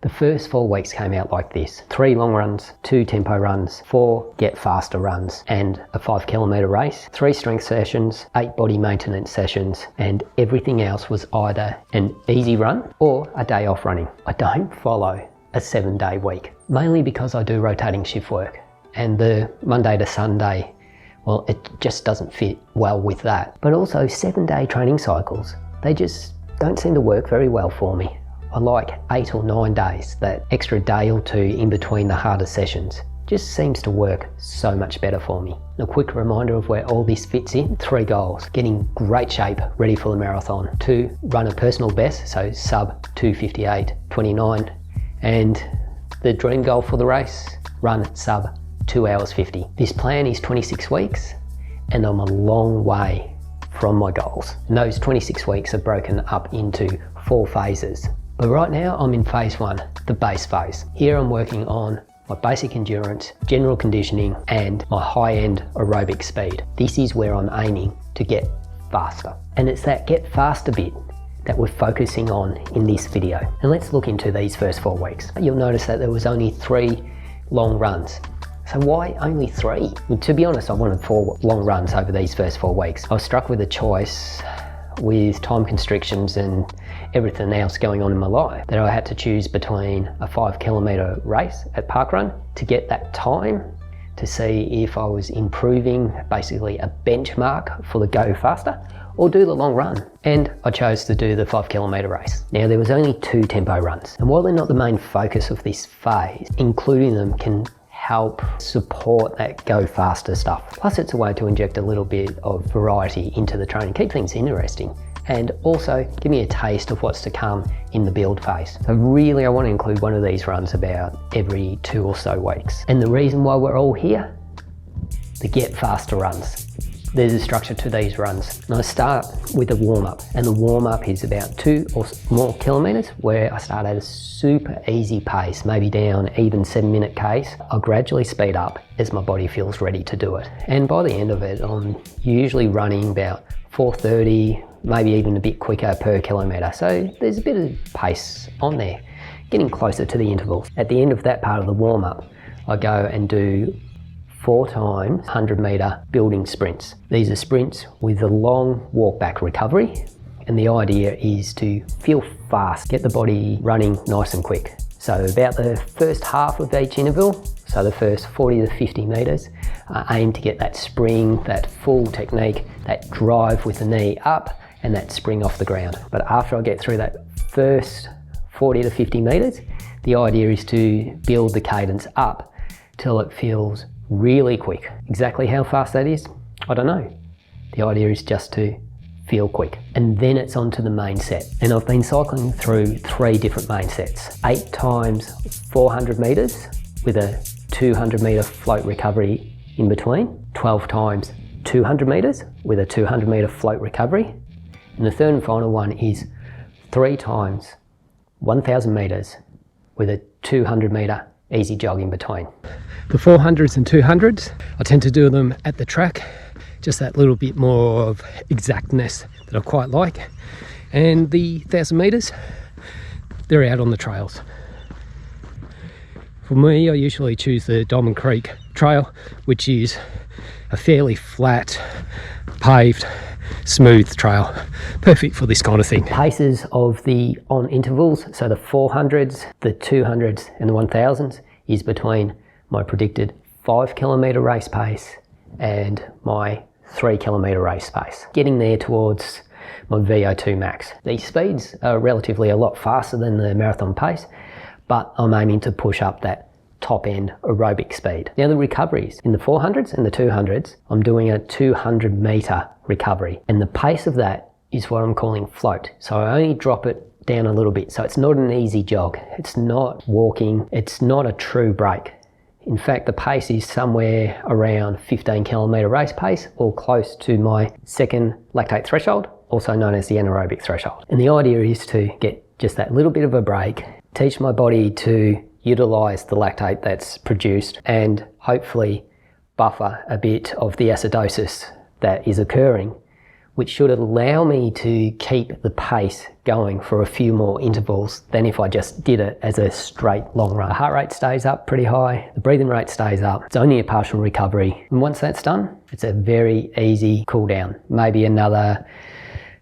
The first 4 weeks came out like this: 3 long runs, 2 tempo runs, 4 get faster runs, and a 5 kilometre race, 3 strength sessions, 8 body maintenance sessions, and everything else was either an easy run or a day off running. I don't follow a 7-day week, mainly because I do rotating shift work, and the Monday to Sunday, well, it just doesn't fit well with that. But also 7-day training cycles, they just don't seem to work very well for me. I like 8 or 9 days. That extra day or 2 in between the harder sessions just seems to work so much better for me. And a quick reminder of where all this fits in: 3 goals: getting great shape, ready for the marathon; 2, run a personal best, so sub 2:58.29, and the dream goal for the race, run sub 2 hours 50. This plan is 26 weeks, and I'm a long way from my goals. And those 26 weeks are broken up into 4 phases. But right now I'm in phase 1, the base phase. Here I'm working on my basic endurance, general conditioning, and my high-end aerobic speed. This is where I'm aiming to get faster. And it's that get faster bit that we're focusing on in this video. And let's look into these first 4 weeks. You'll notice that there was only 3 long runs. So why only 3? Well, to be honest, I wanted 4 long runs over these first 4 weeks. I was struck with a choice with time constrictions and everything else going on in my life, that I had to choose between a 5 kilometre race at Parkrun to get that time to see if I was improving, basically a benchmark for the go faster, or do the long run. And I chose to do the 5 kilometre race. Now, there was only 2 tempo runs, and while they're not the main focus of this phase, including them can help support that go faster stuff. Plus, it's a way to inject a little bit of variety into the training, keep things interesting, and also give me a taste of what's to come in the build phase. So really, I want to include one of these runs about every 2 or so weeks. And the reason why we're all here, the get faster runs. There's a structure to these runs, and I start with a warm-up, and the warm-up is about 2 or more kilometres, where I start at a super easy pace, maybe down even 7-minute pace. I'll gradually speed up as my body feels ready to do it, and by the end of it, I'm usually running about 4:30, maybe even a bit quicker per kilometre, so there's a bit of pace on there, getting closer to the intervals. At the end of that part of the warm-up, I go and do 4 times 100 metre building sprints. These are sprints with a long walk back recovery, and the idea is to feel fast, get the body running nice and quick. So about the first half of each interval, so the first 40 to 50 metres, I aim to get that spring, that full technique, that drive with the knee up and that spring off the ground. But after I get through that first 40 to 50 metres, the idea is to build the cadence up till it feels really quick. Exactly how fast that is, I don't know. The idea is just to feel quick. And then it's on to the main set. And I've been cycling through 3 different main sets. 8 times 400 metres with a 200 metre float recovery in between. 12 times 200 metres with a 200 metre float recovery. And the third and final one is 3 times 1,000 metres with a 200 metre easy jog in between. The 400s and 200s, I tend to do them at the track, just that little bit more of exactness that I quite like. And the 1,000 metres, they're out on the trails. For me, I usually choose the Diamond Creek Trail, which is a fairly flat, paved, smooth trail, perfect for this kind of thing. Paces of the on intervals, so the 400s, the 200s and the 1000s is between my predicted 5 kilometre race pace and my 3 kilometre race pace, getting there towards my VO2 max. These speeds are relatively a lot faster than the marathon pace, but I'm aiming to push up that top end aerobic speed. Now, the recoveries in the 400s and the 200s, I'm doing a 200 metre recovery, and the pace of that is what I'm calling float. So I only drop it down a little bit, so it's not an easy jog, it's not walking, it's not a true break. In fact, the pace is somewhere around 15 kilometre race pace, or close to my second lactate threshold, also known as the anaerobic threshold. And the idea is to get just that little bit of a break, teach my body to utilise the lactate that's produced, and hopefully buffer a bit of the acidosis that is occurring which should allow me to keep the pace going for a few more intervals than if I just did it as a straight long run. The heart rate stays up pretty high, the breathing rate stays up. It's only a partial recovery. And once that's done, it's a very easy cool down. Maybe another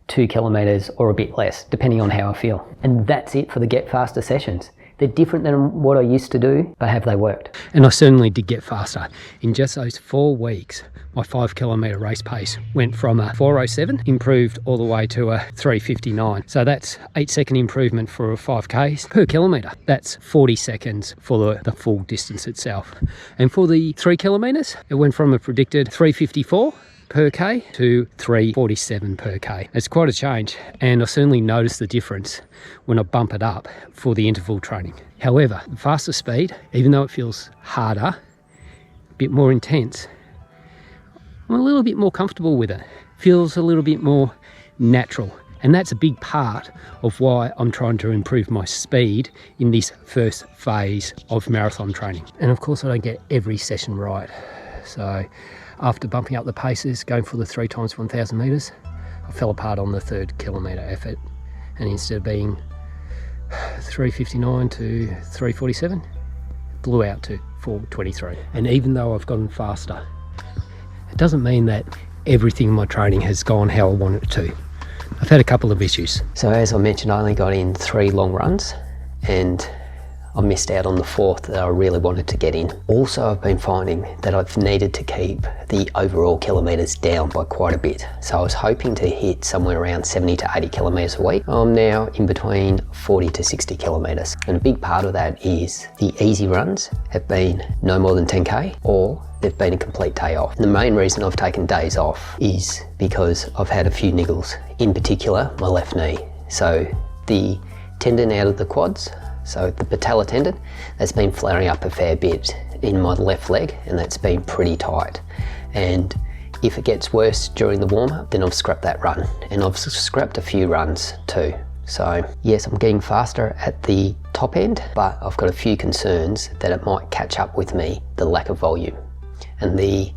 2 kilometers or a bit less, depending on how I feel. And that's it for the Get Faster sessions. They're different than what I used to do, but have they worked? And I certainly did get faster. In just those 4 weeks, my 5 kilometre race pace went from a 4:07, improved all the way to a 3:59. So that's 8-second improvement for a 5Ks per kilometre. That's 40 seconds for the full distance itself. And for the 3 kilometres, it went from a predicted 3:54 per K to 3:47 per K. It's quite a change, and I certainly noticed the difference when I bump it up for the interval training. However, the faster speed, even though it feels harder, a bit more intense, I'm a little bit more comfortable with it. Feels a little bit more natural. And that's a big part of why I'm trying to improve my speed in this first phase of marathon training. And of course, I don't get every session right. So after bumping up the paces, going for the 3 times 1,000 metres, I fell apart on the 3rd kilometre effort. And instead of being 3:59 to 3:47, blew out to 4:23. And even though I've gotten faster, it doesn't mean that everything in my training has gone how I want it to. I've had a couple of issues. So as I mentioned, I only got in 3 long runs, and I missed out on the 4th that I really wanted to get in. Also, I've been finding that I've needed to keep the overall kilometres down by quite a bit. So I was hoping to hit somewhere around 70 to 80 kilometres a week. I'm now in between 40 to 60 kilometres. And a big part of that is the easy runs have been no more than 10K, or they've been a complete day off. And the main reason I've taken days off is because I've had a few niggles, in particular my left knee. So the tendon out of the quads, so the patella tendon, that's been flaring up a fair bit in my left leg, and that's been pretty tight. And if it gets worse during the warm-up, then I've scrapped that run. And I've scrapped a few runs too. So yes, I'm getting faster at the top end, but I've got a few concerns that it might catch up with me, the lack of volume and the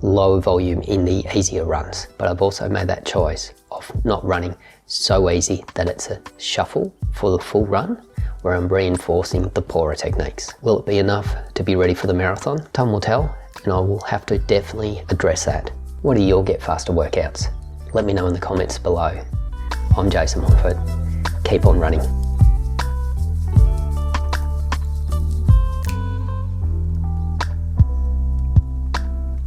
lower volume in the easier runs. But I've also made that choice of not running so easy that it's a shuffle for the full run, where I'm reinforcing the poorer techniques. Will it be enough to be ready for the marathon? Time will tell, and I will have to definitely address that. What are your Get Faster workouts? Let me know in the comments below. I'm Jason Montfort. Keep on running.